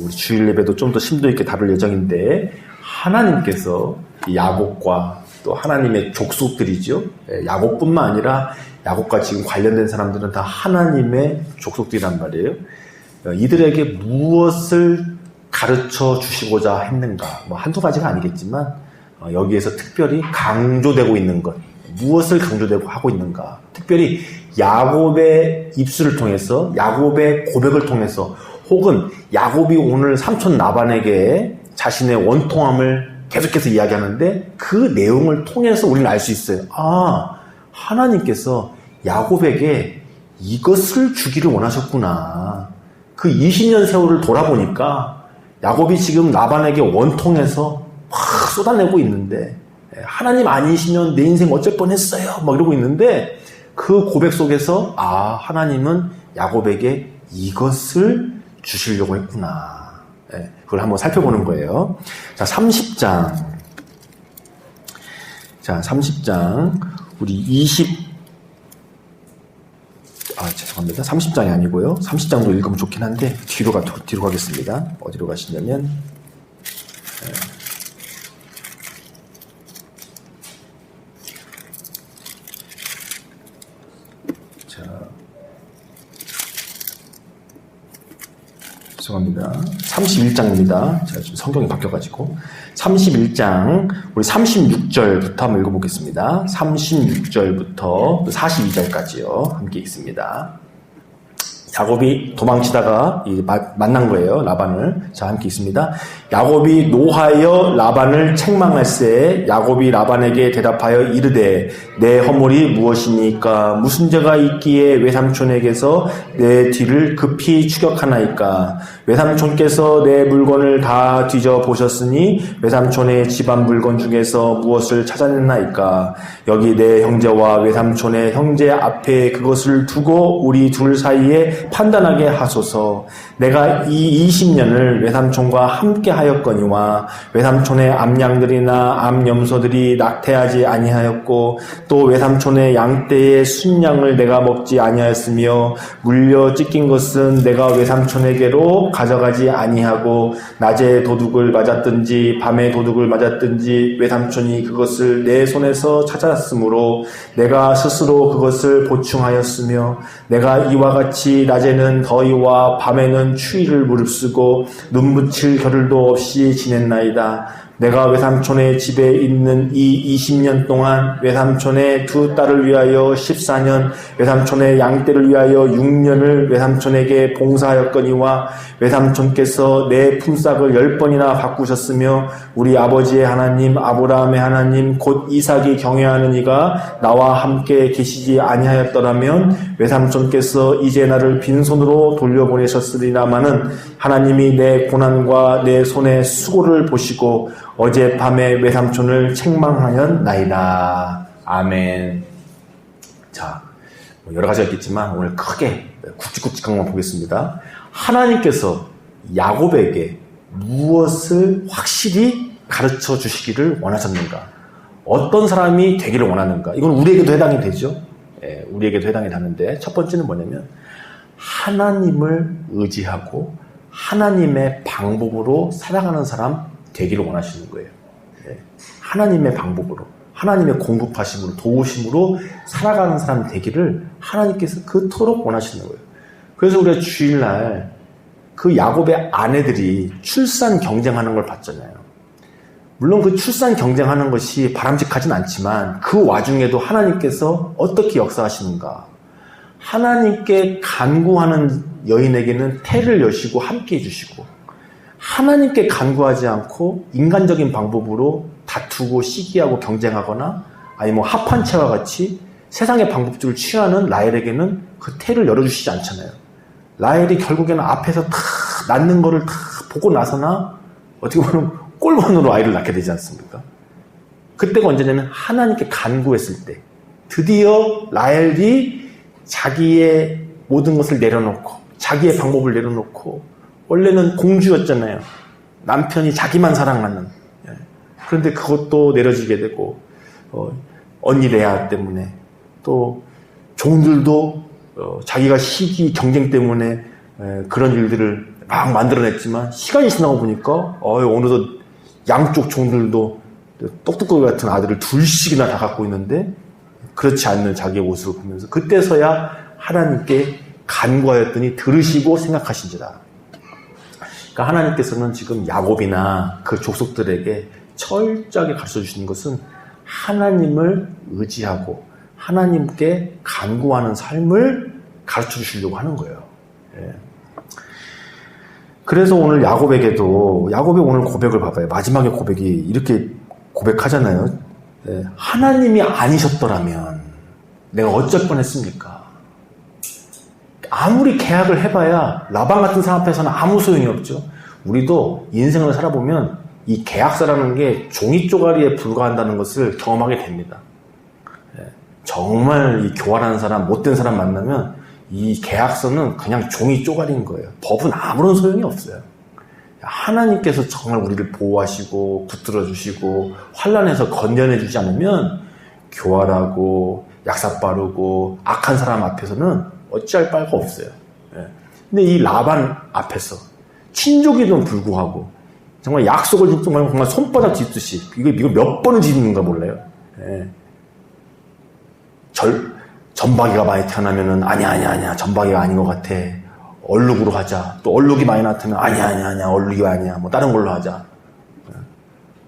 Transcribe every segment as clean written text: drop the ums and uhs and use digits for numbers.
우리 주일 예배도 좀 더 심도 있게 다룰 예정인데, 하나님께서 야곱과 또 하나님의 족속들이죠. 야곱뿐만 아니라 야곱과 지금 관련된 사람들은 다 하나님의 족속들이란 말이에요. 이들에게 무엇을 가르쳐 주시고자 했는가? 뭐 한두 가지가 아니겠지만 여기에서 특별히 강조되고 있는 것, 무엇을 강조되고 하고 있는가? 특별히 야곱의 입술을 통해서, 야곱의 고백을 통해서, 혹은 야곱이 오늘 삼촌 라반에게 자신의 원통함을 계속해서 이야기하는데 그 내용을 통해서 우리는 알 수 있어요. 아, 하나님께서 야곱에게 이것을 주기를 원하셨구나. 그 20년 세월을 돌아보니까 야곱이 지금 라반에게 원통해서 막 쏟아내고 있는데, 하나님 아니시면 내 인생 어쩔 뻔했어요 막 이러고 있는데, 그 고백 속에서 아, 하나님은 야곱에게 이것을 주시려고 했구나. 그걸 한번 살펴보는 거예요. 자, 30장. 자, 30장. 우리 죄송합니다. 30장이 아니고요. 30장도 읽으면 좋긴 한데, 뒤로 가겠습니다. 어디로 가시냐면, 죄송합니다. 31장입니다. 제가 지금 성경이 바뀌어가지고. 31장, 우리 36절부터 한번 읽어보겠습니다. 36절부터 42절까지요. 함께 읽습니다. 야곱이 도망치다가 만난 거예요. 라반을. 자, 함께 있습니다. 야곱이 노하여 라반을 책망할세 야곱이 라반에게 대답하여 이르되 내 허물이 무엇이니까 무슨 죄가 있기에 외삼촌에게서 내 뒤를 급히 추격하나이까 외삼촌께서 내 물건을 다 뒤져보셨으니 외삼촌의 집안 물건 중에서 무엇을 찾아냈나이까 여기 내 형제와 외삼촌의 형제 앞에 그것을 두고 우리 둘 사이에 판단하게 하소서. 내가 이 20년을 외삼촌과 함께 하였거니와 외삼촌의 암양들이나 암염소들이 낙태하지 아니하였고 또 외삼촌의 양떼의 순양을 내가 먹지 아니하였으며 물려 찢긴 것은 내가 외삼촌에게로 가져가지 아니하고 낮에 도둑을 맞았든지 밤에 도둑을 맞았든지 외삼촌이 그것을 내 손에서 찾았으므로 내가 스스로 그것을 보충하였으며 내가 이와 같이 낮에는 더위와 밤에는 추위를 무릅쓰고 눈 붙일 겨를도 없이 지냈나이다. 내가 외삼촌의 집에 있는 이 20년 동안 외삼촌의 두 딸을 위하여 14년, 외삼촌의 양떼를 위하여 6년을 외삼촌에게 봉사하였거니와 외삼촌께서 내 품삯을 10번이나 바꾸셨으며 우리 아버지의 하나님 아브라함의 하나님 곧 이삭이 경외하는 이가 나와 함께 계시지 아니하였더라면 외삼촌께서 이제 나를 빈손으로 돌려보내셨으리라마는 하나님이 내 고난과 내 손의 수고를 보시고 어젯밤에 외삼촌을 책망하였나이다. 아멘. 자, 여러 가지가 있겠지만 오늘 크게 굵직굵직한 것만 보겠습니다. 하나님께서 야곱에게 무엇을 확실히 가르쳐 주시기를 원하셨는가? 어떤 사람이 되기를 원하는가? 이건 우리에게도 해당이 되죠. 우리에게도 해당이 되는데 첫 번째는 뭐냐면 하나님을 의지하고 하나님의 방법으로 살아가는 사람 되기를 원하시는 거예요. 하나님의 방법으로, 하나님의 공급하심으로, 도우심으로 살아가는 사람 되기를 하나님께서 그토록 원하시는 거예요. 그래서 우리가 주일날 그 야곱의 아내들이 출산 경쟁하는 걸 봤잖아요. 물론 그 출산 경쟁하는 것이 바람직하진 않지만 그 와중에도 하나님께서 어떻게 역사하시는가. 하나님께 간구하는 여인에게는 태를 여시고 함께 해주시고 하나님께 간구하지 않고 인간적인 방법으로 다투고 시기하고 경쟁하거나 아니 뭐 합한채와 같이 세상의 방법들을 취하는 라헬에게는 그 태를 열어주시지 않잖아요. 라헬이 결국에는 앞에서 다 낳는 거를 다 보고 나서나 어떻게 보면 꼴번으로 아이를 낳게 되지 않습니까? 그때가 언제냐면 하나님께 간구했을 때 드디어 라헬이 자기의 모든 것을 내려놓고 자기의 방법을 내려놓고 원래는 공주였잖아요. 남편이 자기만 사랑하는. 그런데 그것도 내려지게 되고 언니 레아 때문에 또 종들도 자기가 시기 경쟁 때문에 그런 일들을 막 만들어냈지만 시간이 지나고 보니까 어느덧 양쪽 종들도 똑똑거기 같은 아들을 둘씩이나 다 갖고 있는데 그렇지 않는 자기의 모습을 보면서 그때서야 하나님께 간구하였더니 들으시고 생각하신지라. 그러니까 하나님께서는 지금 야곱이나 그 족속들에게 철저하게 가르쳐 주시는 것은 하나님을 의지하고 하나님께 간구하는 삶을 가르쳐 주시려고 하는 거예요. 예. 그래서 오늘 야곱에게도 야곱의 오늘 고백을 봐봐요. 마지막에 고백이 이렇게 고백하잖아요. 예. 하나님이 아니셨더라면 내가 어쩔 뻔했습니까? 아무리 계약을 해봐야 라반 같은 사람 앞에서는 아무 소용이 없죠. 우리도 인생을 살아보면 이 계약서라는 게 종이 쪼가리에 불과한다는 것을 경험하게 됩니다. 정말 이 교활한 사람, 못된 사람 만나면 이 계약서는 그냥 종이 쪼가리인 거예요. 법은 아무런 소용이 없어요. 하나님께서 정말 우리를 보호하시고 붙들어 주시고 환난에서 건져내 주지 않으면 교활하고 약삭 빠르고 악한 사람 앞에서는 어찌할 바가 없어요. 근데 이 라반 앞에서 친족에도 불구하고 정말 약속을 정말 손바닥 짚듯이 이거 몇 번을 짚는가 몰라요. 전박이가 많이 태어나면은 아니야 전박이가 아닌 것 같아. 얼룩으로 하자. 또 얼룩이 많이 나타나면 아니야 얼룩이 아니야. 뭐 다른 걸로 하자.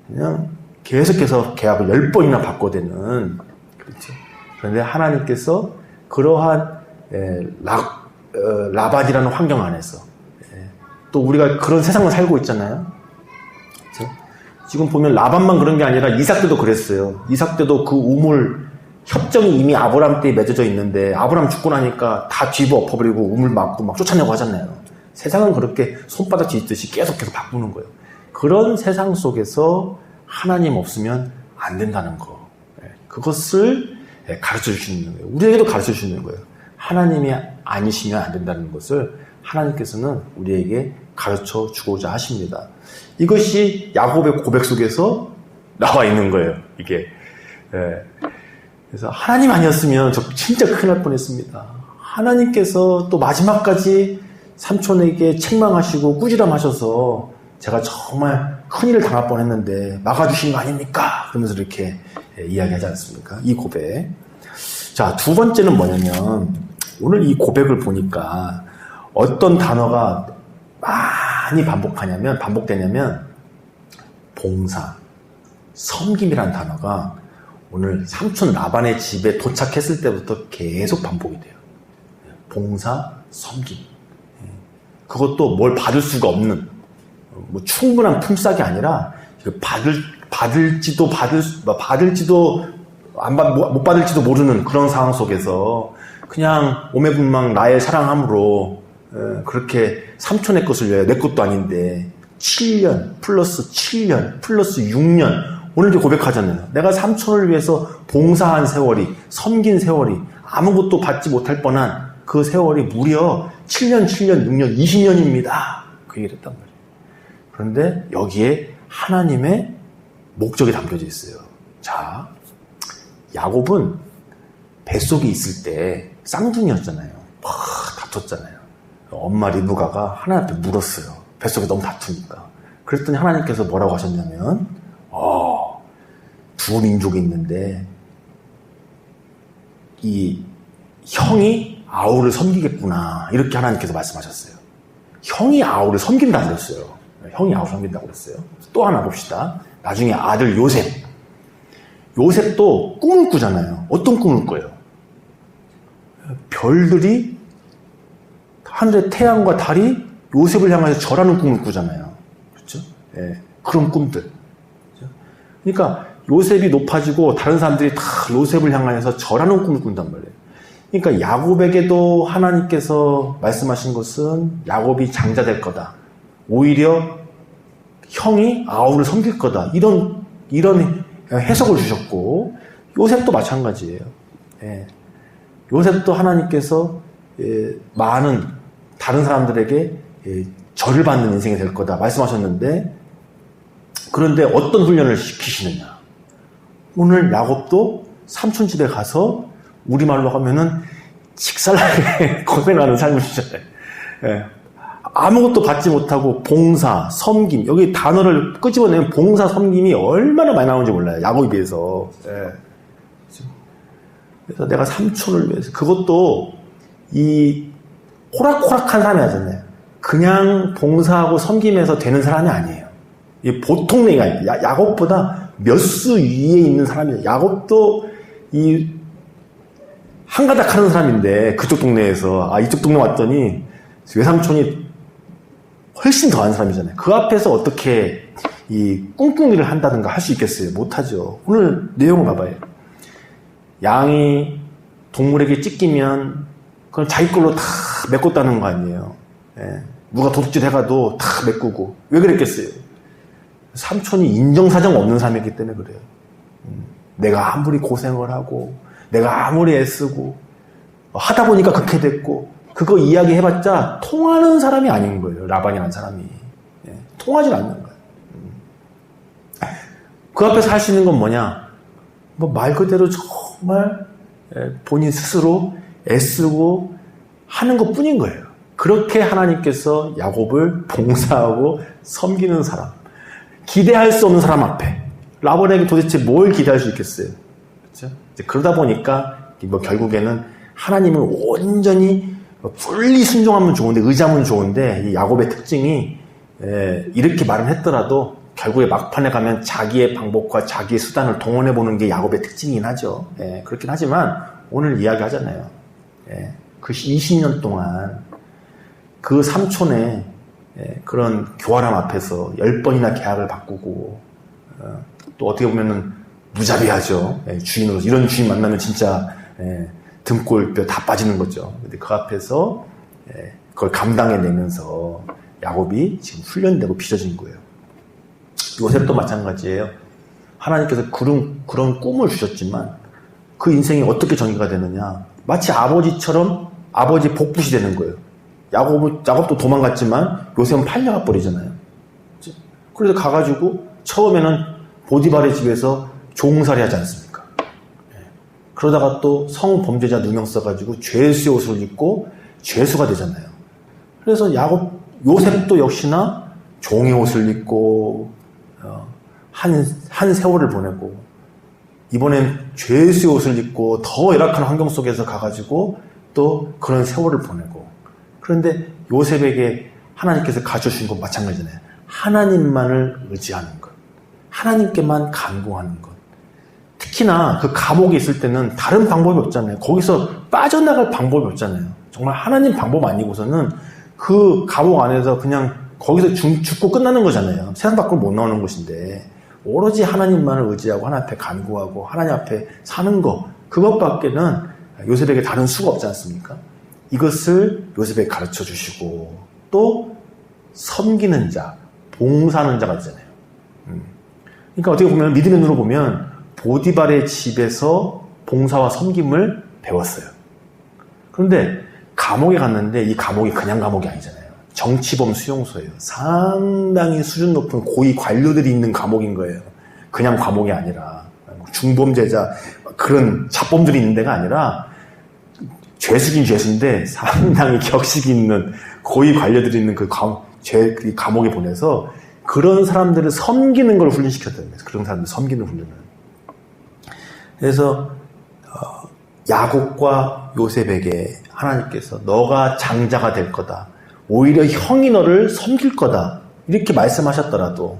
그냥 계속해서 계약을 10번이나 바꿔대는 그렇죠. 그런데 하나님께서 그러한 라반이라는 환경 안에서 또 우리가 그런 세상을 살고 있잖아요. 그렇죠? 지금 보면 라반만 그런 게 아니라 이삭 때도 그랬어요. 이삭 때도 그 우물 협정이 이미 아브라함 때에 맺어져 있는데 아브라함 죽고 나니까 다 뒤집어 엎어버리고 우물 막고 막 쫓아내고 하잖아요. 세상은 그렇게 손바닥 뒤집듯이 계속해서 바꾸는 거예요. 그런 세상 속에서 하나님 없으면 안 된다는 거. 그것을 가르쳐 주시는 거예요. 우리에게도 가르쳐 주시는 거예요. 하나님이 아니시면 안 된다는 것을 하나님께서는 우리에게 가르쳐 주고자 하십니다. 이것이 야곱의 고백 속에서 나와 있는 거예요. 이게. 그래서 하나님 아니었으면 저 진짜 큰일 날 뻔했습니다. 하나님께서 또 마지막까지 삼촌에게 책망하시고 꾸지람하셔서 제가 정말 큰일을 당할 뻔했는데 막아주신 거 아닙니까? 그러면서 이렇게 이야기하지 않습니까? 이 고백. 자, 두 번째는 뭐냐면 오늘 이 고백을 보니까 어떤 단어가 많이 반복되냐면 봉사, 섬김이라는 단어가 오늘 삼촌 라반의 집에 도착했을 때부터 계속 반복이 돼요. 봉사, 섬김. 그것도 뭘 받을 수가 없는, 뭐 충분한 품삯이 아니라 받을지도 못 받을지도 모르는 그런 상황 속에서 그냥 오매분망 나의 사랑함으로 그렇게 삼촌의 것을 위하여 내 것도 아닌데 7년 플러스 7년 플러스 6년 오늘도 고백하잖아요. 내가 삼촌을 위해서 봉사한 세월이, 섬긴 세월이, 아무것도 받지 못할 뻔한 그 세월이 무려 7년, 6년, 20년입니다. 그 얘기를 했단 말이에요. 그런데 여기에 하나님의 목적이 담겨져 있어요. 자, 야곱은 뱃속에 있을 때 쌍둥이였잖아요. 막 다퉜잖아요. 엄마 리브가가 하나님한테 물었어요. 뱃속에 너무 다투니까. 그랬더니 하나님께서 뭐라고 하셨냐면 두 민족이 있는데 이 형이 아우를 섬기겠구나 이렇게 하나님께서 말씀하셨어요. 형이 아우를 섬긴다고 그랬어요. 형이 아우를 섬긴다고 그랬어요. 또 하나 봅시다. 나중에 아들 요셉도 꿈을 꾸잖아요. 어떤 꿈을 꿔요? 별들이 하늘의 태양과 달이 요셉을 향해서 절하는 꿈을 꾸잖아요. 그렇죠? 그런 꿈들. 그러니까 요셉이 높아지고 다른 사람들이 다 요셉을 향하여서 절하는 꿈을 꾼단 말이에요. 그러니까 야곱에게도 하나님께서 말씀하신 것은 야곱이 장자 될 거다. 오히려 형이 아우를 섬길 거다. 이런 해석을 주셨고 요셉도 마찬가지예요. 요셉도 하나님께서 많은 다른 사람들에게 절을 받는 인생이 될 거다 말씀하셨는데 그런데 어떤 훈련을 시키시느냐. 오늘 야곱도 삼촌 집에 가서 우리말로 하면은 직살나게 고생하는 삶을 주잖아요. 아무것도 받지 못하고 봉사, 섬김, 여기 단어를 끄집어내면 봉사, 섬김이 얼마나 많이 나오는지 몰라요. 야곱에 비해서. 예. 그래서 내가 삼촌을 위해서, 그것도 이 호락호락한 사람이 하잖아요. 그냥 봉사하고 섬김해서 되는 사람이 아니에요. 이 보통 얘기가 아니에요. 야곱보다 몇 수 위에 있는 사람이에요. 야곱도 이 한가닥 하는 사람인데, 그쪽 동네에서, 이쪽 동네 왔더니 외삼촌이 훨씬 더한 사람이잖아요. 그 앞에서 어떻게 이 꿍꿍이를 한다든가 할 수 있겠어요? 못하죠. 오늘 내용을 봐봐요. 양이 동물에게 찢기면 그건 자기 걸로 다 메꿨다는 거 아니에요. 예. 누가 도둑질 해가도 다 메꾸고. 왜 그랬겠어요? 삼촌이 인정사정 없는 사람이기 때문에 그래요. 내가 아무리 고생을 하고 내가 아무리 애쓰고 하다 보니까 그렇게 됐고, 그거 이야기해봤자 통하는 사람이 아닌 거예요. 라반이라는 사람이. 예. 통하지 않는 거예요. 그 앞에서 할 수 있는 건 뭐냐? 뭐 말 그대로 정말 본인 스스로 애쓰고 하는 것 뿐인 거예요. 그렇게 하나님께서 야곱을 봉사하고 섬기는 사람, 기대할 수 없는 사람 앞에 라반에게 도대체 뭘 기대할 수 있겠어요? 그렇죠? 그러다 보니까 뭐 결국에는 하나님을 온전히 풀리 순종하면 좋은데, 의지하면 좋은데, 이 야곱의 특징이 이렇게 말은 했더라도 결국에 막판에 가면 자기의 방법과 자기의 수단을 동원해보는 게 야곱의 특징이긴 하죠. 그렇긴 하지만 오늘 이야기하잖아요. 그 20년 동안 그 삼촌의 그런 교활함 앞에서 10번이나 계약을 바꾸고, 또 어떻게 보면은 무자비하죠. 주인으로서. 이런 주인 만나면 진짜 등골뼈 다 빠지는 거죠. 근데 그 앞에서 그걸 감당해내면서 야곱이 지금 훈련되고 빚어진 거예요. 요셉도 마찬가지예요. 하나님께서 그런 꿈을 주셨지만 그 인생이 어떻게 전개가 되느냐. 마치 아버지처럼 아버지 복붙이 되는 거예요. 야곱도 도망갔지만 요셉은 팔려가 버리잖아요. 그래서 가가지고 처음에는 보디발의 집에서 종살이 하지 않습니까? 그러다가 또 성범죄자 누명 써가지고 죄수의 옷을 입고 죄수가 되잖아요. 그래서 요셉도 역시나 종의 옷을 입고 한 세월을 보내고, 이번엔 죄수의 옷을 입고 더 열악한 환경 속에서 가가지고 또 그런 세월을 보내고. 그런데 요셉에게 하나님께서 가르쳐주신 건 마찬가지잖아요. 하나님만을 의지하는 것, 하나님께만 간구하는 것. 특히나 그 감옥에 있을 때는 다른 방법이 없잖아요. 거기서 빠져나갈 방법이 없잖아요. 정말 하나님 방법 아니고서는 그 감옥 안에서 그냥 거기서 죽고 끝나는 거잖아요. 세상 밖으로 못 나오는 곳인데, 오로지 하나님만을 의지하고 하나님 앞에 간구하고 하나님 앞에 사는 것, 그것밖에는 요셉에게 다른 수가 없지 않습니까? 이것을 요셉에게 가르쳐 주시고, 또 섬기는 자, 봉사하는 자가 있잖아요. 그러니까 어떻게 보면 믿음의 눈으로 보면 보디발의 집에서 봉사와 섬김을 배웠어요. 그런데 감옥에 갔는데 이 감옥이 그냥 감옥이 아니잖아요. 정치범 수용소예요. 상당히 수준 높은 고위 관료들이 있는 감옥인 거예요. 그냥 감옥이 아니라 중범죄자, 그런 잡범들이 있는 데가 아니라 죄수긴 죄수인데 상당히 격식이 있는 고위 관료들이 있는 그 감옥에 보내서 그런 사람들을 섬기는 걸 훈련시켰다는 거예요. 그런 사람들 섬기는 훈련을. 그래서 야곱과 요셉에게 하나님께서 너가 장자가 될 거다, 오히려 형이 너를 섬길 거다, 이렇게 말씀하셨더라도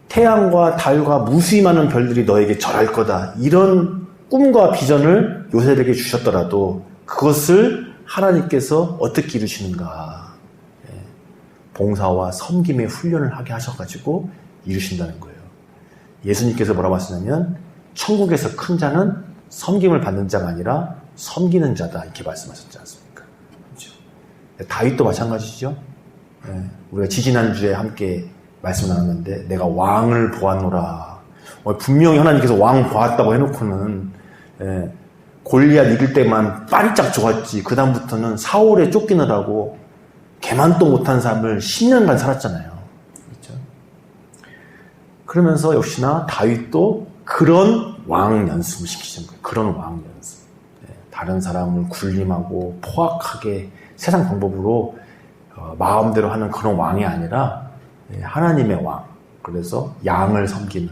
태양과 달과 무수히 많은 별들이 너에게 절할 거다, 이런 꿈과 비전을 요셉에게 주셨더라도 그것을 하나님께서 어떻게 이루시는가? 봉사와 섬김의 훈련을 하게 하셔가지고 이루신다는 거예요. 예수님께서 뭐라고 하시냐면 천국에서 큰 자는 섬김을 받는 자가 아니라 섬기는 자다, 이렇게 말씀하셨지 않습니까? 그렇죠? 다윗도 마찬가지죠. 우리가 지지난주에 함께 말씀 나눴는데 내가 왕을 보았노라. 분명히 하나님께서 왕 보았다고 해놓고는 골리앗 이길 때만 빠리짝 좋았지, 그 다음부터는 사울에 쫓기느라고 개만도 못한 삶을 10년간 살았잖아요. 그렇죠? 그러면서 역시나 다윗도 그런 왕 연습을 시키신 거예요. 그런 왕 연습. 다른 사람을 군림하고 포악하게 세상 방법으로 마음대로 하는 그런 왕이 아니라 하나님의 왕. 그래서 양을 섬기는,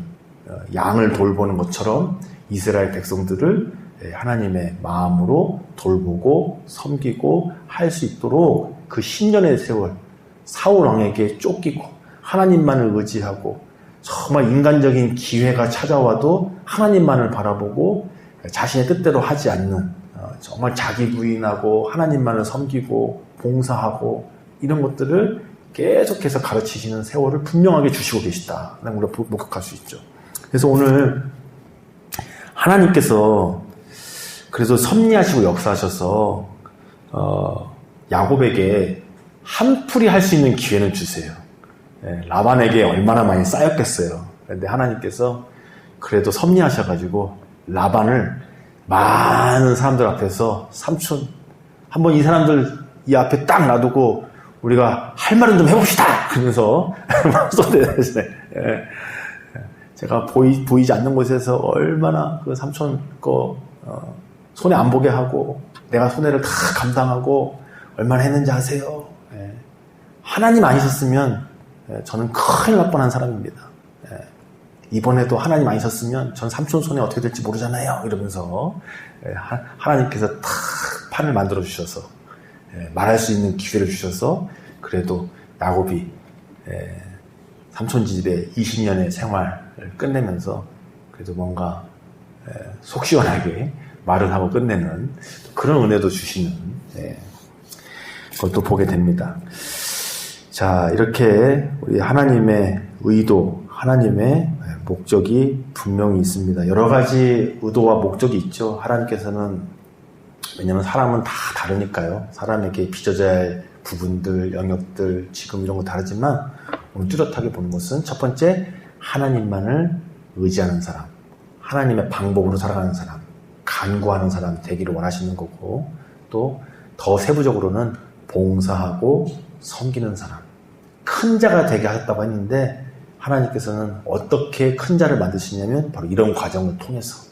양을 돌보는 것처럼 이스라엘 백성들을 하나님의 마음으로 돌보고 섬기고 할 수 있도록 그 10년의 세월 사울 왕에게 쫓기고 하나님만을 의지하고 정말 인간적인 기회가 찾아와도 하나님만을 바라보고 자신의 뜻대로 하지 않는 정말 자기 부인하고 하나님만을 섬기고 봉사하고 이런 것들을 계속해서 가르치시는 세월을 분명하게 주시고 계시다. 우리가 목격할 수 있죠. 그래서 오늘 하나님께서 그래서 섭리하시고 역사하셔서 야곱에게 한풀이 할 수 있는 기회는 주세요. 라반에게 얼마나 많이 쌓였겠어요. 그런데 하나님께서 그래도 섭리하셔가지고 라반을 많은 사람들 앞에서 삼촌 한번 이 사람들 이 앞에 딱 놔두고 우리가 할 말은 좀 해봅시다. 그러면서 쏟아내시네. 제가 보이지 않는 곳에서 얼마나 그 삼촌 거 손해 안 보게 하고 내가 손해를 다 감당하고 얼마나 했는지 아세요? 하나님 아니셨으면 저는 큰일 날 뻔한 사람입니다. 이번에도 하나님 아니셨으면 전 삼촌 손에 어떻게 될지 모르잖아요. 이러면서 하나님께서 탁 판을 만들어 주셔서 말할 수 있는 기회를 주셔서 그래도 야곱이 삼촌 집에 20년의 생활을 끝내면서 그래도 뭔가 속 시원하게 말을 하고 끝내는 그런 은혜도 주시는 그것도 보게 됩니다. 자, 이렇게 우리 하나님의 의도, 하나님의 목적이 분명히 있습니다. 여러 가지 의도와 목적이 있죠. 하나님께서는 왜냐하면 사람은 다 다르니까요. 사람에게 빚어져야 할 부분들, 영역들, 지금 이런 거 다르지만 오늘 뚜렷하게 보는 것은 첫 번째, 하나님만을 의지하는 사람, 하나님의 방법으로 살아가는 사람, 간구하는 사람 되기를 원하시는 거고, 또 더 세부적으로는 봉사하고 섬기는 사람, 큰 자가 되게 하셨다고 했는데 하나님께서는 어떻게 큰 자를 만드시냐면 바로 이런 과정을 통해서.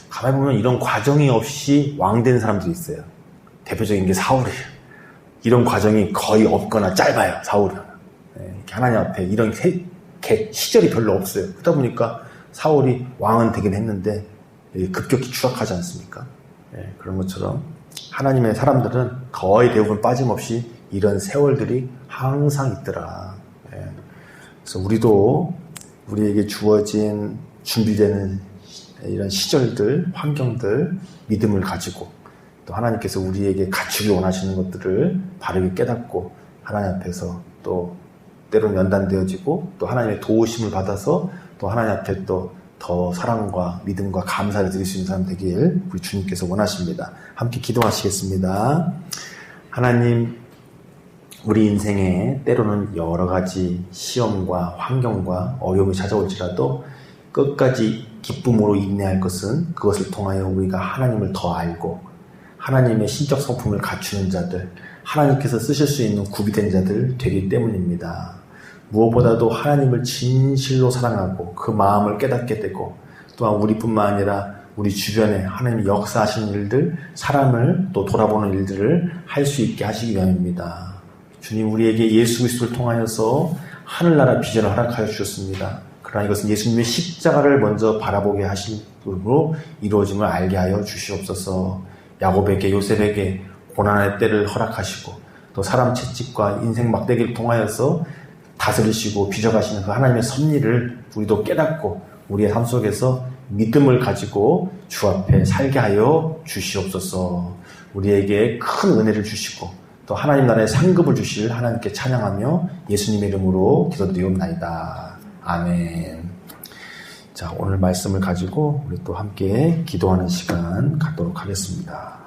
가만히 보면 이런 과정이 없이 왕 된 사람들이 있어요. 대표적인 게 사울이에요. 이런 과정이 거의 없거나 짧아요. 사울은. 하나님 앞에 이런 시절이 별로 없어요. 그러다 보니까 사울이 왕은 되긴 했는데 급격히 추락하지 않습니까? 그런 것처럼 하나님의 사람들은 거의 대부분 빠짐없이 이런 세월들이 항상 있더라. 그래서 우리도 우리에게 주어진 준비되는 이런 시절들, 환경들, 믿음을 가지고 또 하나님께서 우리에게 갖추기 원하시는 것들을 바르게 깨닫고 하나님 앞에서 또 때로는 연단되어지고 또 하나님의 도우심을 받아서 또 하나님 앞에 또 더 사랑과 믿음과 감사를 드릴 수 있는 사람 되길 우리 주님께서 원하십니다. 함께 기도하시겠습니다. 하나님, 우리 인생에 때로는 여러 가지 시험과 환경과 어려움이 찾아올지라도 끝까지 기쁨으로 인내할 것은 그것을 통하여 우리가 하나님을 더 알고 하나님의 신적 성품을 갖추는 자들, 하나님께서 쓰실 수 있는 구비된 자들 되기 때문입니다. 무엇보다도 하나님을 진실로 사랑하고 그 마음을 깨닫게 되고 또한 우리뿐만 아니라 우리 주변에 하나님이 역사하시는 일들, 사람을 또 돌아보는 일들을 할 수 있게 하시기 위함입니다. 주님, 우리에게 예수 그리스도를 통하여서 하늘나라 비전을 허락하여 주셨습니다. 그러나 이것은 예수님의 십자가를 먼저 바라보게 하심으로 이루어짐을 알게 하여 주시옵소서. 야곱에게, 요셉에게 고난의 때를 허락하시고 또 사람 채찍과 인생 막대기를 통하여서 다스리시고 빚어가시는 그 하나님의 섭리를 우리도 깨닫고 우리의 삶 속에서 믿음을 가지고 주 앞에 살게 하여 주시옵소서. 우리에게 큰 은혜를 주시고 또 하나님 나라의 상급을 주실 하나님께 찬양하며 예수님의 이름으로 기도드리옵나이다. 아멘. 자, 오늘 말씀을 가지고 우리 또 함께 기도하는 시간 갖도록 하겠습니다.